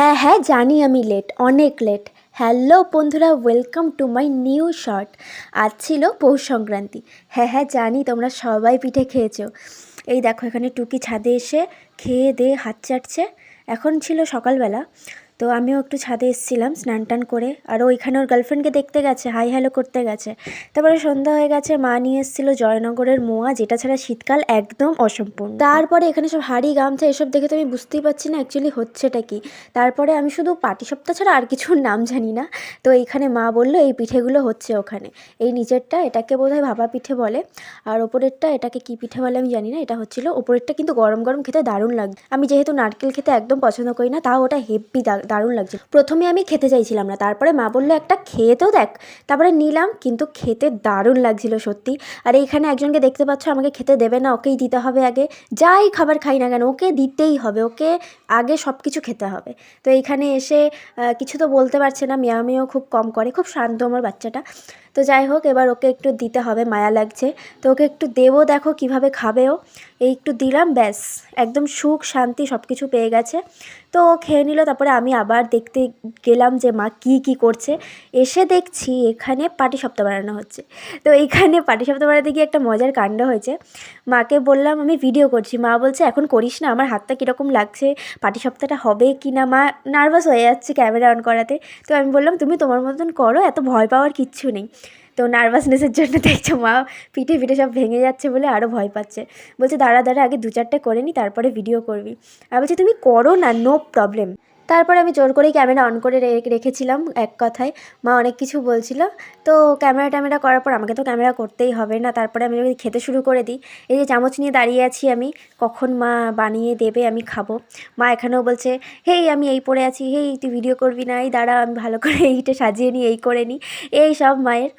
হ্যাঁ হ্যাঁ জানি আমি লেট, অনেক লেট। হ্যালো বন্ধুরা, welcome to my new short. আজ ছিল পৌষ সংক্রান্তি। হ্যাঁ হ্যাঁ জানি তোমরা সবাই পিঠে খেয়েছো। এই দেখো এখানে টুকি ছাদে এসে খেয়ে দিয়ে হাত চাটছে। এখন ছিল সকালবেলা, তো আমিও একটু ছাদে এসেছিলাম স্নান টান করে। আর ওইখানে ওর গার্লফ্রেন্ডকে দেখতে গেছে, হাই হ্যালো করতে গেছে। তারপরে সন্ধ্যা হয়ে গেছে, মা নিয়ে এসেছিলো জয়নগরের মোয়া, যেটা ছাড়া শীতকাল একদম অসম্পূর্ণ। তারপরে এখানে সব হাড়ি গামছা এসব দেখে তো আমি বুঝতেই পারছি না অ্যাকচুয়ালি হচ্ছেটা কি। তারপরে আমি শুধু পাটিসাপটা ছাড়া আর কিছুর নাম জানি না। তো এইখানে মা বললো এই পিঠেগুলো হচ্ছে ওখানে। এই নিচেরটা এটাকে বোধহয় ভাপা পিঠে বলে, আর ওপরেরটা এটাকে কি পিঠে বলে আমি জানি না। এটা হচ্ছিল ওপরেরটা, কিন্তু গরম গরম খেতে দারুণ লাগছে। আমি যেহেতু নারকেল খেতে একদম পছন্দ করি না, তাও ওটা হেভি দারুণ লাগছে। প্রথমে আমি খেতে চাইছিলাম না, তারপরে মা বললো একটা খেয়ে তো দেখ। তারপরে নিলাম, কিন্তু খেতে দারুণ লাগছিল সত্যি। আর এইখানে একজনকে দেখতে পাচ্ছ, আমাকে খেতে দেবে না, ওকেই দিতে হবে আগে। যাই খাবার খাই না কেন ওকে দিতেই হবে, ওকে আগে সব কিছু খেতে হবে। তো এইখানে এসে কিছু তো বলতে পারছে না, মেয়াও মেয়েও খুব কম করে, খুব শান্ত আমার বাচ্চাটা। তো যাই হোক, এবার ওকে একটু দিতে হবে, মায়া লাগছে। তো ওকে একটু দেবো, দেখো কিভাবে খাবে ও। এই একটু দিলাম, ব্যাস একদম সুখ শান্তি সব কিছু পেয়ে গেছে। তো ও খেয়ে নিল। তারপরে আমি আবার দেখতে গেলাম যে মা কী কী করছে। এসে দেখছি এখানে পাটিসাপটা বানানো হচ্ছে। তো এইখানে পাটিসাপটা বানাতে গিয়ে একটা মজার কাণ্ড হয়েছে। মাকে বললাম আমি ভিডিও করছি, মা বলছে এখন করিস না, আমার হাতটা কীরকম লাগছে, পাটিসাপটাটা হবে কি না। মা নার্ভাস হয়ে যাচ্ছে ক্যামেরা অন করাতে। তো আমি বললাম তুমি তোমার মতন করো, এত ভয় পাওয়ার কিচ্ছু নেই। তো নার্ভাসনেসের জন্য দেখছো মা পিঠে পিঠে সব ভেঙে যাচ্ছে বলে আরও ভয় পাচ্ছে। বলছে দাঁড়া দাঁড়া, আগে 2-4টে করে নি, তারপরে ভিডিও করবি। আর বলছে তুমি করো না, নো প্রবলেম। তারপরে আমি জোর করেই ক্যামেরা অন করে রেখেছিলাম। এক কথায় মা অনেক কিছু বলছিল। তো ক্যামেরা ট্যামেরা করার পর আমাকে তো ক্যামেরা করতেই হবে না। তারপরে আমি যখন খেতে শুরু করে দিই, এই যে চামচ নিয়ে দাঁড়িয়ে আছি আমি, কখন মা বানিয়ে দেবে আমি খাবো। মা এখানেও বলছে হেই আমি এই পড়ে আছি, হেই তুই ভিডিও করবি না, এই দাঁড়া আমি ভালো করে এইটা সাজিয়ে নিই, এই করে নিই, এই সব মায়ের।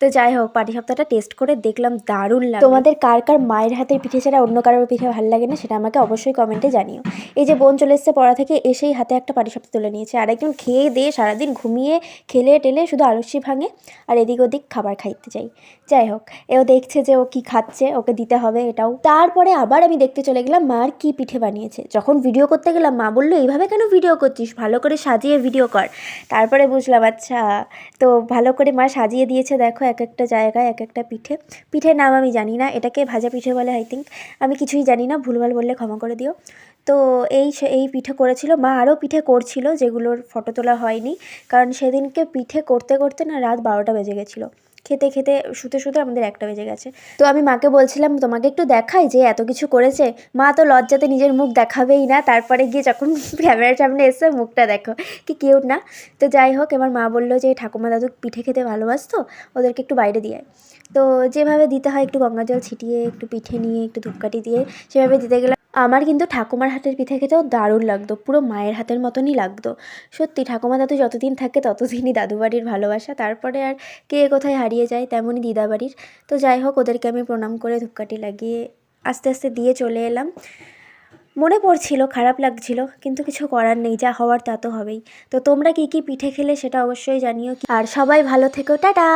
তো যাই হোক, পাটিসাপটাটা টেস্ট করে দেখলাম দারুণ লাগে। তোমাদের কার কার মায়ের হাতের পিঠে ছাড়া অন্য কারোর পিঠে ভালো লাগে না, সেটা আমাকে অবশ্যই কমেন্টে জানিও। এই যে বোন চলে এসেছে পড়া থেকে, এসেই হাতে একটা পাটিসাপটা তুলে নিয়েছে। আর একজন খেয়ে দিয়ে সারাদিন ঘুমিয়ে খেলে টেলে শুধু আলস্যি ভাঙে, আর এদিক ওদিক খাবার খাইতে চাই। যাই হোক, এও দেখছে যে ও কি খাচ্ছে, ওকে দিতে হবে এটাও। তারপরে আবার আমি দেখতে চলে গেলাম মার কি পিঠে বানিয়েছে। যখন ভিডিও করতে গেলাম মা বললো এইভাবে কেন ভিডিও করছিস, ভালো করে সাজিয়ে ভিডিও কর। তারপরে বুঝলাম আচ্ছা। তো ভালো করে মা সাজিয়ে দিয়েছে, দেখো এক একটা জায়গায় এক একটা পিঠে। পিঠের নাম আমি জানি না, এটাকে ভাজা পিঠে বলে আই থিঙ্ক। আমি কিছুই জানি না, ভুলভাল বললে ক্ষমা করে দিও। তো এই পিঠে করেছিল মা, আরও পিঠে করছিল যেগুলোর ফটো তোলা হয়নি, কারণ সেদিনকে পিঠে করতে করতে না রাত 12টা বেজে গেছিলো। খেতে খেতে শুতে শুতে আমাদের 1টা বেজে গেছে। তো আমি মাকে বলছিলাম তোমাকে একটু দেখাই যে এত কিছু করেছে। মা তো লজ্জাতে নিজের মুখ দেখাবেই না, তারপরে গিয়ে যখন ক্যামেরার সামনে এসে মুখটা দেখো কি কিউট না। তো যাই হোক, এবার মা বললো যে ঠাকুমা দাদু পিঠে খেতে ভালোবাসতো, ওদেরকে একটু বাইরে দিয়ে। তো যেভাবে দিতে হয়, একটু গঙ্গা জল ছিটিয়ে একটু পিঠে নিয়ে একটু ধূপকাঠি দিয়ে সেভাবে দিতে গেলাম। আমার কিন্তু ঠাকুমার হাতের পিঠে খেতেও দারুণ লাগতো, পুরো মায়ের হাতের মতনই লাগতো। সত্যি ঠাকুমা দাদু যতদিন থাকে ততদিনই দাদু বাড়ির ভালোবাসা, তারপরে আর কে কোথায় হারিয়ে যায়, তেমনই দিদা বাড়ির। তো যাই হোক, ওদেরকে আমি প্রণাম করে ধূপকাঠি লাগিয়ে আস্তে আস্তে দিয়ে চলে এলাম। মনে পড়ছিল, খারাপ লাগছিল, কিন্তু কিছু করার নেই, যা হওয়ার তা তো হবেই। তো তোমরা কী কী পিঠে খেলে সেটা অবশ্যই জানিও। আর সবাই ভালো থেকো, টাটা।